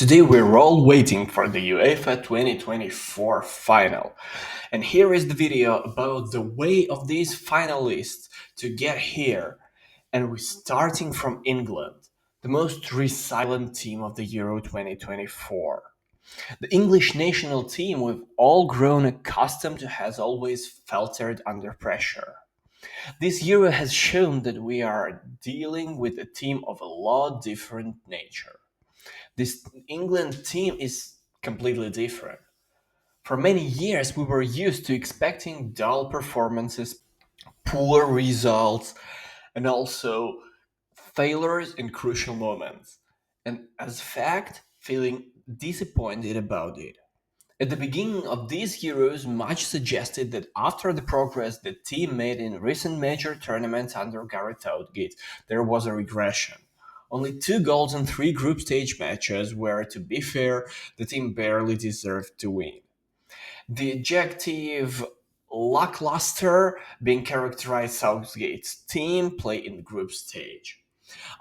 Today we're all waiting for the UEFA 2024 final. And here is the video about the way of these finalists to get here. And we're starting from England, the most resilient team of the Euro 2024. The English national team we've all grown accustomed to has always faltered under pressure. This Euro has shown that we are dealing with a team of a lot different nature. This England team is completely different. For many years, we were used to expecting dull performances, poor results, and also failures in crucial moments. And as fact, feeling disappointed about it. At the beginning of these Euros, much suggested that after the progress the team made in recent major tournaments under Gareth Southgate, there was a regression. Only 2 goals in 3 group stage matches where, to be fair, the team barely deserved to win. The adjective lackluster being characterized Southgate's team play in the group stage.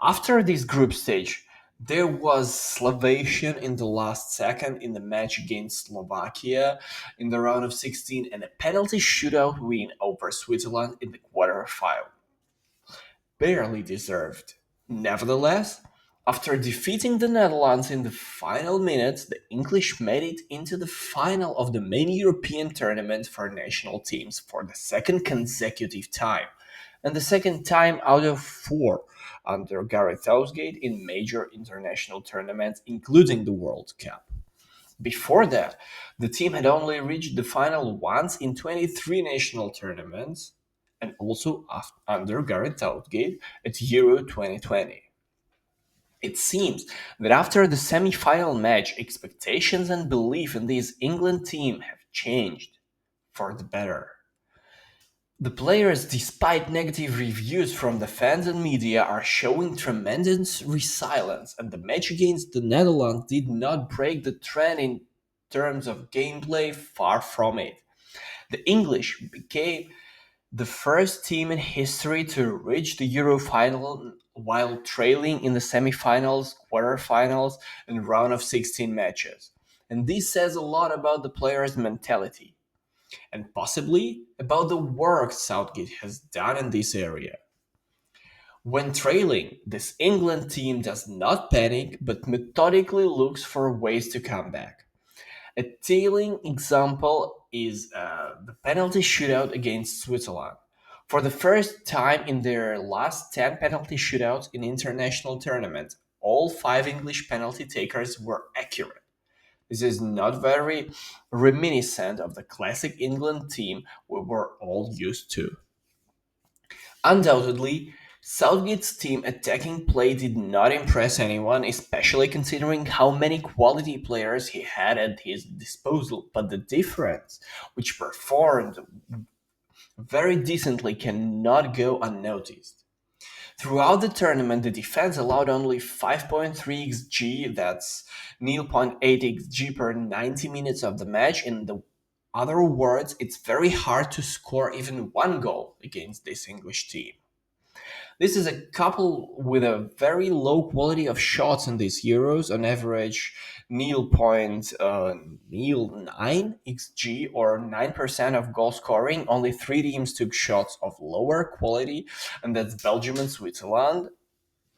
After this group stage, there was Slovation in the last second in the match against Slovakia in the round of 16 and a penalty shootout win over Switzerland in the quarterfinal. Barely deserved. Nevertheless, after defeating the Netherlands in the final minutes, the English made it into the final of the main European tournament for national teams for the second consecutive time, and the second time out of 4 under Gareth Southgate in major international tournaments, including the World Cup. Before that, the team had only reached the final once in 23 national tournaments, and also under Gareth Southgate at Euro 2020. It seems that after the semi-final match, expectations and belief in this England team have changed for the better. The players, despite negative reviews from the fans and media, are showing tremendous resilience, and the match against the Netherlands did not break the trend in terms of gameplay, far from it. The English became the first team in history to reach the Euro final while trailing in the semi-finals, quarter-finals, and round of 16 matches. And this says a lot about the players' mentality and possibly about the work Southgate has done in this area. When trailing, this England team does not panic but methodically looks for ways to come back. A telling example is the penalty shootout against Switzerland. For the first time in their last 10 penalty shootouts in international tournaments, all 5 English penalty takers were accurate. This is not very reminiscent of the classic England team we were all used to. Undoubtedly, Southgate's team attacking play did not impress anyone, especially considering how many quality players he had at his disposal. But the difference, which performed very decently, cannot go unnoticed. Throughout the tournament, the defense allowed only 5.3 xg, that's 0.8 xg per 90 minutes of the match. In the other words, it's very hard to score even 1 goal against this English team. This is a couple with a very low quality of shots in these Euros, on average 0.09 xg or 9% of goal scoring. Only 3 teams took shots of lower quality, and that's Belgium and Switzerland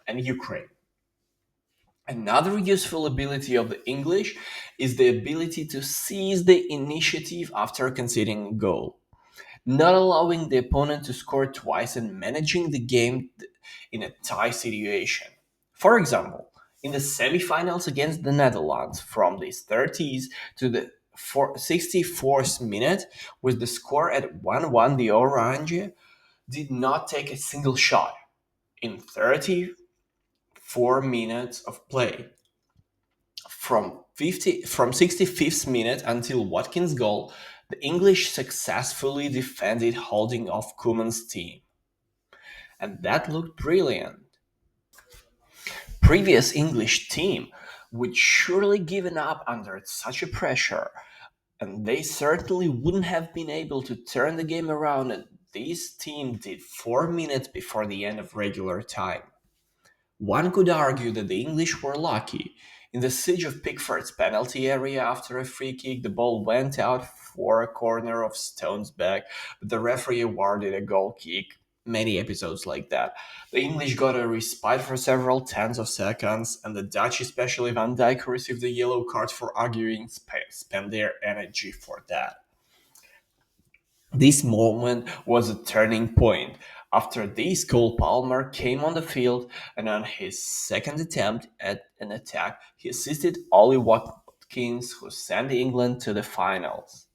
and Ukraine. Another useful ability of the English is the ability to seize the initiative after conceding a goal, not allowing the opponent to score twice and managing the game in a tie situation. For example, in the semifinals against the Netherlands, from the 30s to the 64th minute, with the score at 1-1, the Orange did not take a single shot in 34 minutes of play. From 65th minute until Watkins' goal, the English successfully defended holding off Koeman's team. And that looked brilliant. Previous English team would surely given up under such a pressure, and they certainly wouldn't have been able to turn the game around, and this team did 4 minutes before the end of regular time. One could argue that the English were lucky In the siege of Pickford's penalty area after a free kick, the ball went out for a corner of Stone's back, but the referee awarded a goal kick. Many episodes like that. The English got a respite for several tens of seconds, and the Dutch, especially Van Dijk, who received a yellow card for arguing, spent their energy for that. This moment was a turning point. After this, Cole Palmer came on the field, and on his second attempt at an attack, he assisted Ollie Watkins, who sent England to the finals.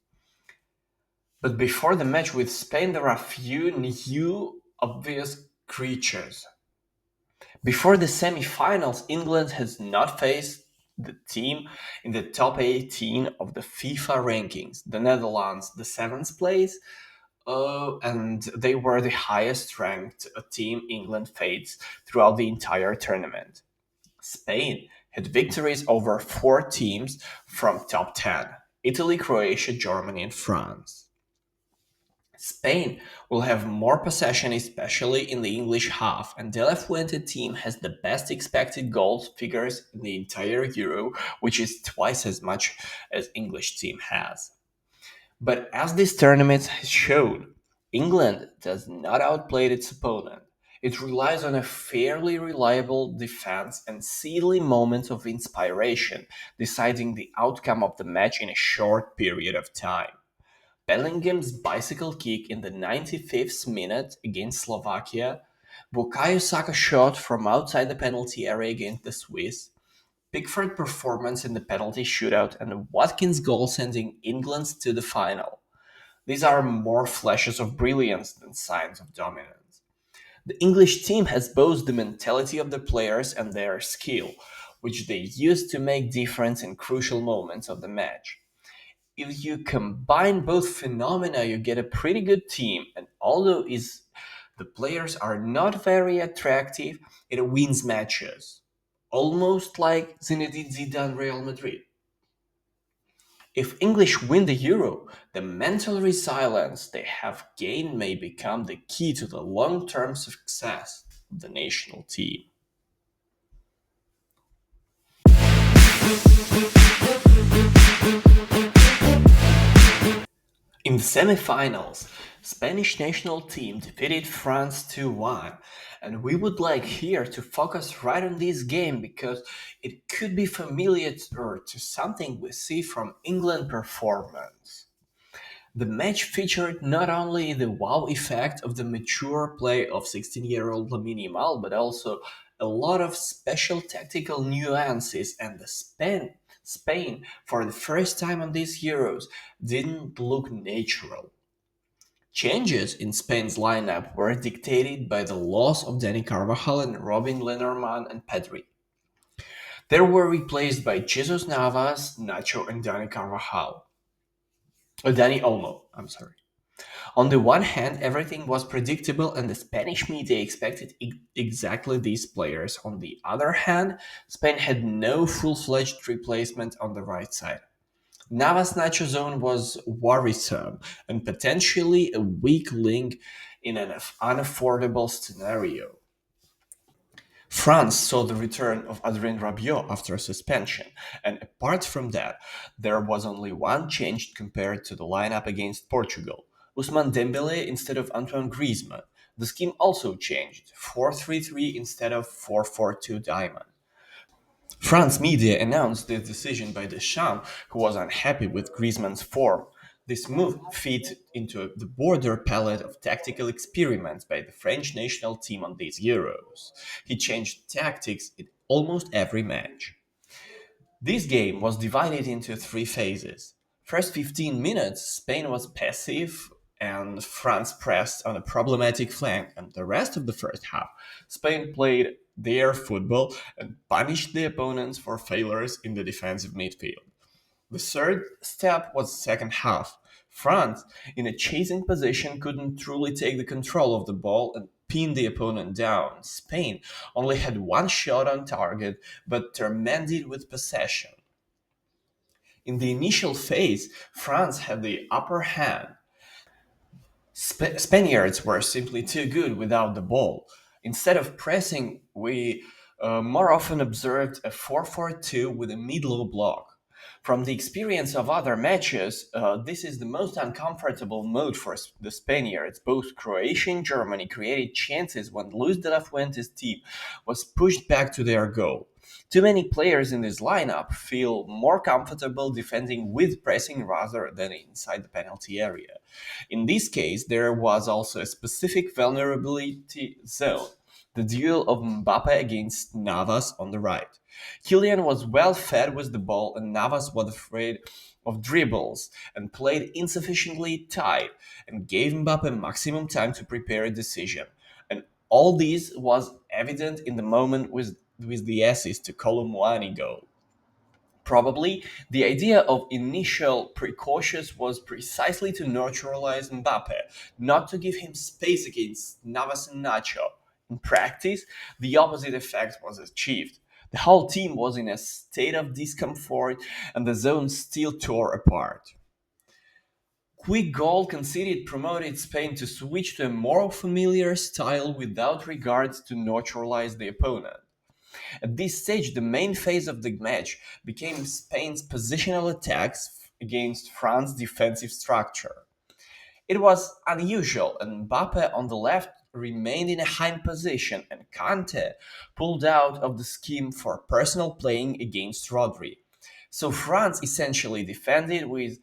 But before the match with Spain, there are few new obvious creatures. Before the semi-finals, England has not faced the team in the top 18 of the FIFA rankings. The Netherlands, the seventh place, and they were the highest ranked team England faced throughout the entire tournament. Spain had victories over four teams from top 10: Italy, Croatia, Germany, and France. Spain will have more possession, especially in the English half, and the Fuente team has the best expected goals figures in the entire Euro, which is twice as much as English team has. But as this tournament has shown, England does not outplay its opponent. It relies on a fairly reliable defense and silly moments of inspiration, deciding the outcome of the match in a short period of time. Bellingham's bicycle kick in the 95th minute against Slovakia, Bukayo Saka's shot from outside the penalty area against the Swiss, Pickford's performance in the penalty shootout, and Watkins' goal sending England to the final. These are more flashes of brilliance than signs of dominance. The English team has both the mentality of the players and their skill, which they use to make difference in crucial moments of the match. If you combine both phenomena, you get a pretty good team, and although the players are not very attractive, it wins matches. Almost like Zinedine Zidane Real Madrid. If English win the Euro, the mental resilience they have gained may become the key to the long term success of the national team. In the semi-finals, Spanish national team defeated France 2-1, and we would like here to focus right on this game because it could be familiar to something we see from England performance. The match featured not only the wow effect of the mature play of 16-year-old Lamine Yamal, but also a lot of special tactical nuances, and Spain, for the first time on these Euros, didn't look natural. Changes in Spain's lineup were dictated by the loss of Dani Carvajal and Robin Lenormand and Pedri. They were replaced by Jesus Navas, Nacho, and Dani Carvajal. Dani Olmo, I'm sorry. On the one hand, everything was predictable and the Spanish media expected exactly these players. On the other hand, Spain had no full-fledged replacement on the right side. Navas' Nacho zone was worrisome and potentially a weak link in an unaffordable scenario. France saw the return of Adrien Rabiot after a suspension, and apart from that, there was only one change compared to the lineup against Portugal: Ousmane Dembele instead of Antoine Griezmann. The scheme also changed: 4-3-3 instead of 4-4-2 diamond. France media announced this decision by Deschamps, who was unhappy with Griezmann's form. This move fit into the broader palette of tactical experiments by the French national team on these Euros. He changed tactics in almost every match. This game was divided into three phases. First 15 minutes, Spain was passive and France pressed on a problematic flank, and the rest of the first half, Spain played their football and punished the opponents for failures in the defensive midfield. The third step was second half. France, in a chasing position, couldn't truly take the control of the ball and pin the opponent down. Spain only had one shot on target, but tormented with possession. In the initial phase, France had the upper hand. Spaniards were simply too good without the ball. Instead of pressing, we more often observed a 4-4-2 with a mid-low block. From the experience of other matches, this is the most uncomfortable mode for the Spaniards. Both Croatia and Germany created chances when Luis de la Fuente's team was pushed back to their goal. Too many players in this lineup feel more comfortable defending with pressing rather than inside the penalty area. In this case, there was also a specific vulnerability zone, the duel of Mbappe against Navas on the right. Kylian was well fed with the ball and Navas was afraid of dribbles and played insufficiently tight and gave Mbappe maximum time to prepare a decision. And all this was evident in the moment with the assist to Colomwani goal. Probably, the idea of initial precautions was precisely to neutralize Mbappe, not to give him space against Navas and Nacho. In practice, the opposite effect was achieved. The whole team was in a state of discomfort and the zone still tore apart. Quick goal conceded promoted Spain to switch to a more familiar style without regard to neutralize the opponent. At this stage, the main phase of the match became Spain's positional attacks against France's defensive structure. It was unusual, and Mbappe on the left remained in a high position, and Kante pulled out of the scheme for personal playing against Rodri. So France essentially defended with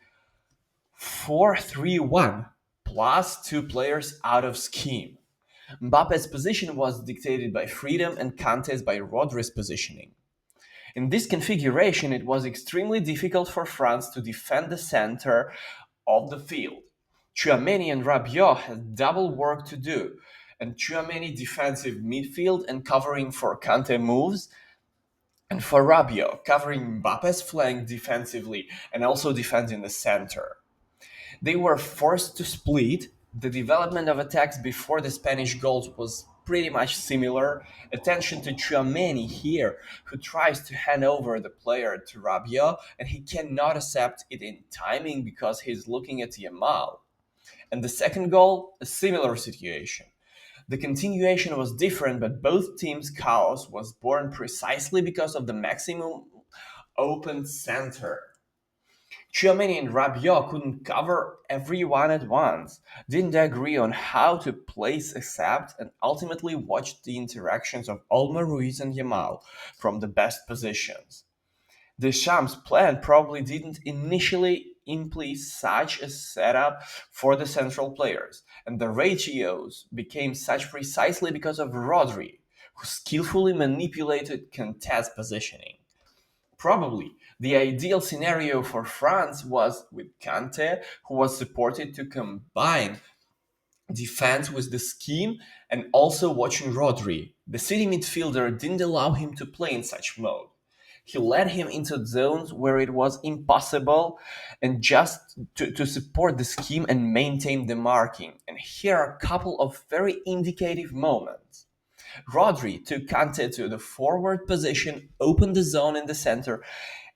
4-3-1 plus two players out of scheme. Mbappe's position was dictated by freedom and Kante's by Rodri's positioning. In this configuration, it was extremely difficult for France to defend the center of the field. Tchouaméni and Rabiot had double work to do, and Tchouaméni defensive midfield and covering for Kante moves, and for Rabiot covering Mbappe's flank defensively and also defending the center. They were forced to split. The development of attacks before the Spanish goals was pretty much similar. Attention to Tchouaméni here, who tries to hand over the player to Rabiot, and he cannot accept it in timing because he's looking at Yamal. And the second goal, a similar situation. The continuation was different, but both teams' chaos was born precisely because of the maximum open center. Tchouaméni and Rabiot couldn't cover everyone at once, didn't agree on how to place accept, and ultimately watched the interactions of Olmo, Ruiz, and Yamal from the best positions. Deschamps' plan probably didn't initially imply such a setup for the central players, and the ratios became such precisely because of Rodri, who skillfully manipulated Kante's positioning. Probably the ideal scenario for France was with Kante, who was supported to combine defense with the scheme and also watching Rodri. The city midfielder didn't allow him to play in such mode. He led him into zones where it was impossible and just to support the scheme and maintain the marking. And here are a couple of very indicative moments. Rodri took Kante to the forward position, opened the zone in the center,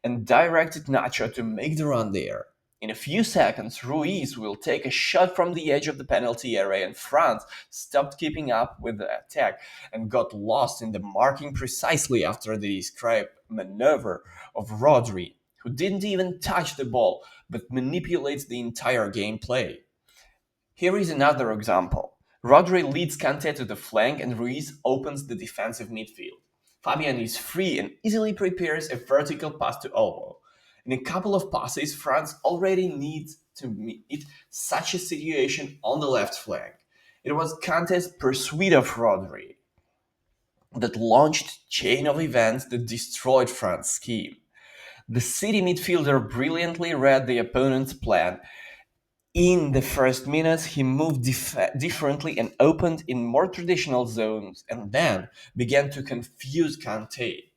and directed Nacho to make the run there. In a few seconds, Ruiz will take a shot from the edge of the penalty area, and France stopped keeping up with the attack and got lost in the marking precisely after the described maneuver of Rodri, who didn't even touch the ball but manipulates the entire gameplay. Here is another example. Rodri leads Kante to the flank and Ruiz opens the defensive midfield. Fabian is free and easily prepares a vertical pass to Olmo. In a couple of passes, France already needs to meet such a situation on the left flank. It was Kante's pursuit of Rodri that launched chain of events that destroyed France's scheme. The city midfielder brilliantly read the opponent's plan. In the first minutes, he moved differently and opened in more traditional zones, and then began to confuse Kante.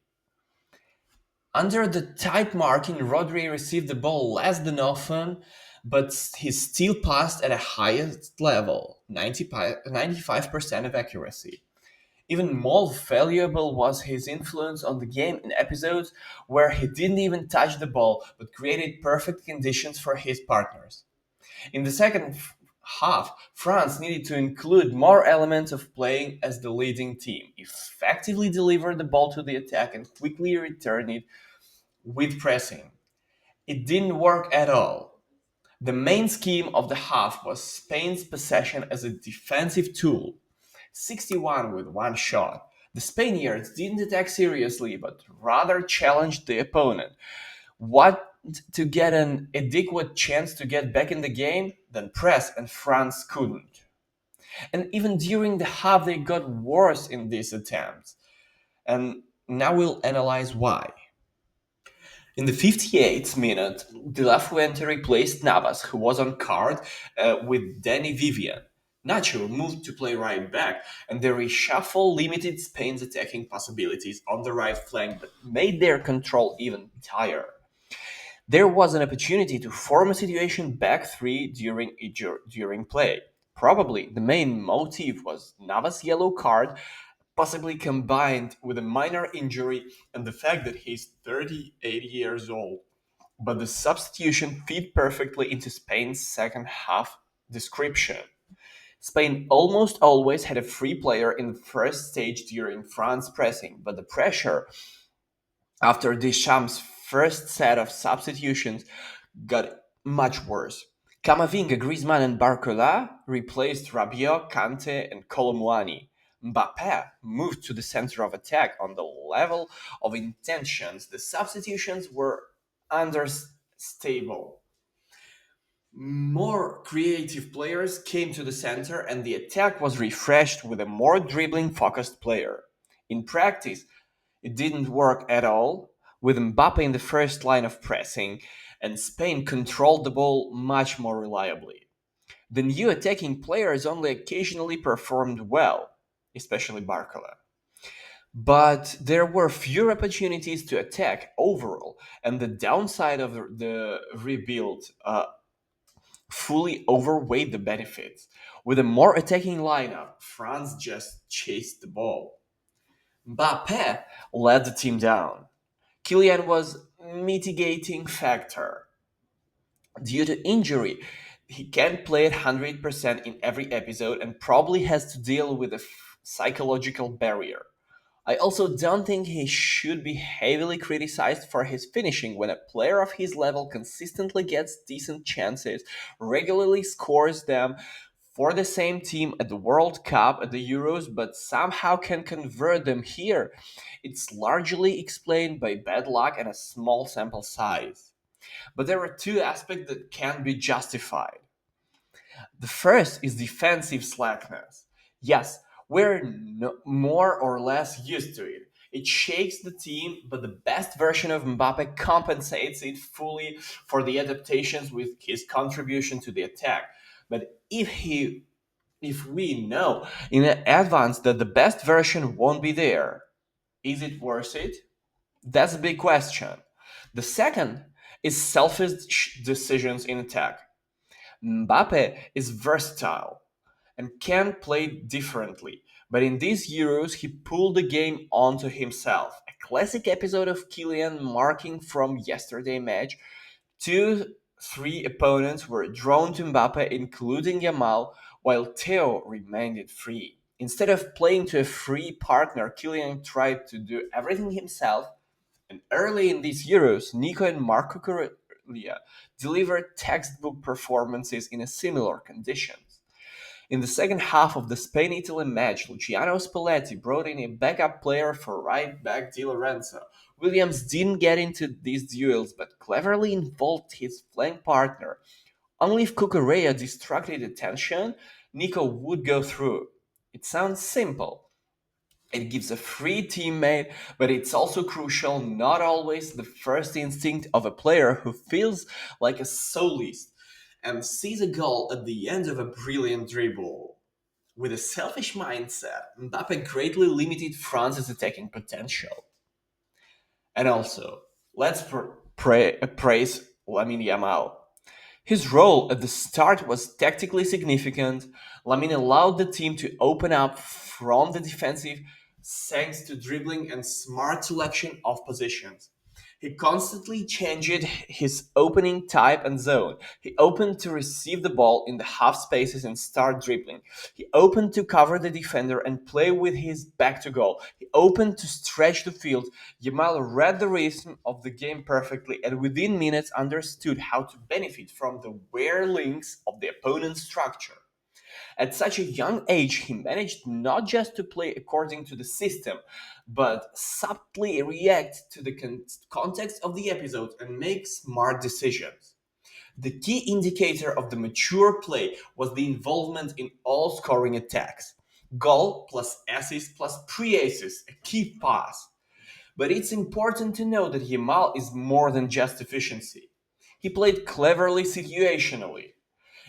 Under the tight marking, Rodri received the ball less than often, but he still passed at a highest level, 95% of accuracy. Even more valuable was his influence on the game in episodes where he didn't even touch the ball but created perfect conditions for his partners. In the second half, France needed to include more elements of playing as the leading team, effectively deliver the ball to the attack and quickly return it with pressing. It didn't work at all. The main scheme of the half was Spain's possession as a defensive tool. 61 with one shot. The Spaniards didn't attack seriously, but rather challenged the opponent. What to get an adequate chance to get back in the game, then press, and France couldn't. And even during the half, they got worse in these attempts. And now we'll analyze why. In the 58th minute, De La Fuente replaced Navas, who was on card, with Danny Vivian. Nacho moved to play right back, and the reshuffle limited Spain's attacking possibilities on the right flank but made their control even tighter. There was an opportunity to form a situation back three during play. Probably the main motive was Navas' yellow card, possibly combined with a minor injury and the fact that he's 38 years old. But the substitution fit perfectly into Spain's second half description. Spain almost always had a free player in the first stage during France pressing, but the pressure after Deschamps' first set of substitutions got much worse. Camavinga, Griezmann, and Barcola replaced Rabiot, Kante, and Colomwani. Mbappé moved to the center of attack. On the level of intentions, the substitutions were understable. More creative players came to the center, and the attack was refreshed with a more dribbling focused player. In practice, it didn't work at all, with Mbappe in the first line of pressing, and Spain controlled the ball much more reliably. The new attacking players only occasionally performed well, especially Barcola. But there were fewer opportunities to attack overall, and the downside of the rebuild fully overweighed the benefits. With a more attacking lineup, France just chased the ball. Mbappe led the team down. Kylian was mitigating factor. Due to injury, he can't play at 100% in every episode and probably has to deal with a psychological barrier. I also don't think he should be heavily criticized for his finishing when a player of his level consistently gets decent chances, regularly scores them for the same team at the World Cup, at the Euros, but somehow can convert them here. It's largely explained by bad luck and a small sample size. But there are two aspects that can be justified. The first is defensive slackness. Yes, we're more or less used to it. It shakes the team, but the best version of Mbappe compensates it fully for the adaptations with his contribution to the attack. But if we know in advance that the best version won't be there, is it worth it? That's a big question. The second is selfish decisions in attack. Mbappe is versatile and can play differently, but in these Euros he pulled the game onto himself. A classic episode of Kylian marking from yesterday match. Two, three opponents were drawn to Mbappe, including Yamal, while Theo remained free. Instead of playing to a free partner, Kylian tried to do everything himself, and early in these Euros, Nico and Marco Corellia delivered textbook performances in a similar conditions. In the second half of the Spain-Italy match, Luciano Spalletti brought in a backup player for right back Di Lorenzo. Williams didn't get into these duels, but cleverly involved his flank partner. Only if Cucurella distracted attention, Nico would go through. It sounds simple, it gives a free teammate, but it's also crucial, not always the first instinct of a player who feels like a soloist and sees a goal at the end of a brilliant dribble. With a selfish mindset, Mbappe greatly limited France's attacking potential. And also, let's praise Lamine Yamal. His role at the start was tactically significant. Lamine allowed the team to open up from the defensive thanks to dribbling and smart selection of positions. He constantly changed his opening type and zone. He opened to receive the ball in the half spaces and start dribbling. He opened to cover the defender and play with his back to goal. He opened to stretch the field. Yamal read the rhythm of the game perfectly and within minutes understood how to benefit from the weak links of the opponent's structure. At such a young age, he managed not just to play according to the system, but subtly react to the context of the episode and make smart decisions. The key indicator of the mature play was the involvement in all scoring attacks. Goal plus assist plus pre-assist, a key pass. But it's important to know that Yamal is more than just efficiency. He played cleverly situationally.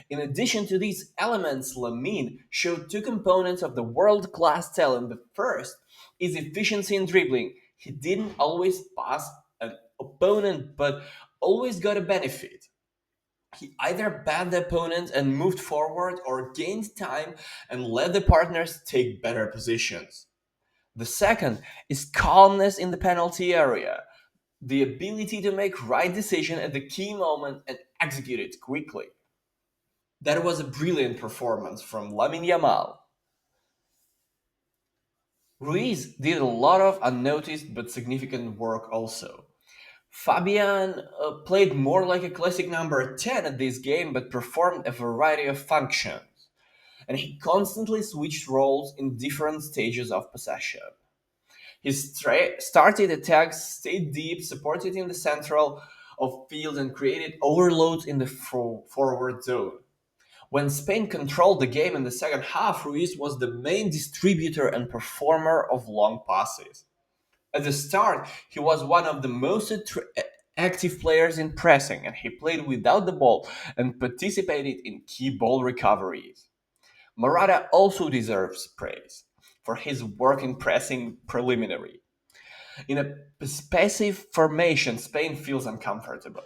In addition to these elements, Lamine showed two components of the world class talent. The first is efficiency in dribbling. He didn't always pass an opponent, but always got a benefit. He either bat the opponent and moved forward or gained time and let the partners take better positions. The second is calmness in the penalty area, the ability to make right decision at the key moment and execute it quickly. That was a brilliant performance from Lamine Yamal. Ruiz did a lot of unnoticed but significant work also. Fabian played more like a classic number 10 at this game but performed a variety of functions. And he constantly switched roles in different stages of possession. His started attacks stayed deep, supported in the central of field, and created overloads in the forward zone. When Spain controlled the game in the second half, Ruiz was the main distributor and performer of long passes. At the start, he was one of the most active players in pressing, and he played without the ball and participated in key ball recoveries. Morata also deserves praise for his work in pressing preliminary. In a passive formation, Spain feels uncomfortable.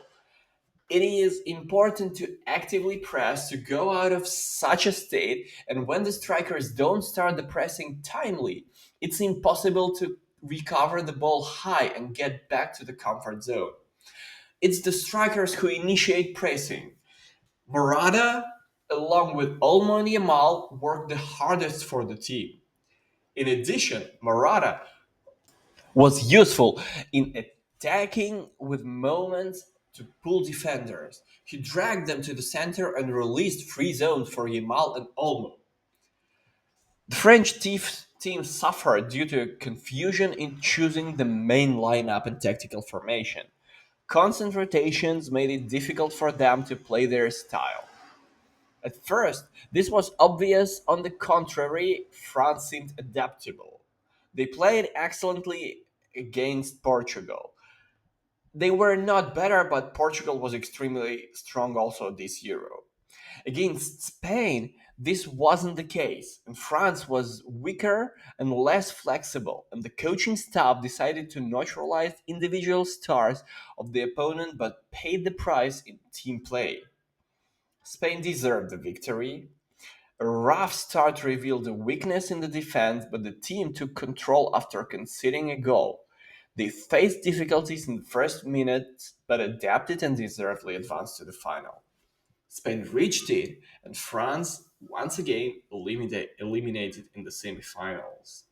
It is important to actively press to go out of such a state, and when the strikers don't start the pressing timely, it's impossible to recover the ball high and get back to the comfort zone. It's the strikers who initiate pressing. Morata, along with Olmo and Yamal, worked the hardest for the team. In addition, Morata was useful in attacking with moments to pull defenders. He dragged them to the center and released free zones for Yamal and Olmo. The French team suffered due to confusion in choosing the main lineup and tactical formation. Constant rotations made it difficult for them to play their style. At first, this was obvious. On the contrary, France seemed adaptable. They played excellently against Portugal. They were not better, but Portugal was extremely strong also this Euro. Against Spain, this wasn't the case, and France was weaker and less flexible, and the coaching staff decided to neutralize individual stars of the opponent but paid the price in team play. Spain deserved the victory. A rough start revealed a weakness in the defense, but the team took control after conceding a goal. They faced difficulties in the first minutes, but adapted and deservedly advanced to the final. Spain reached it, and France once again eliminated in the semifinals.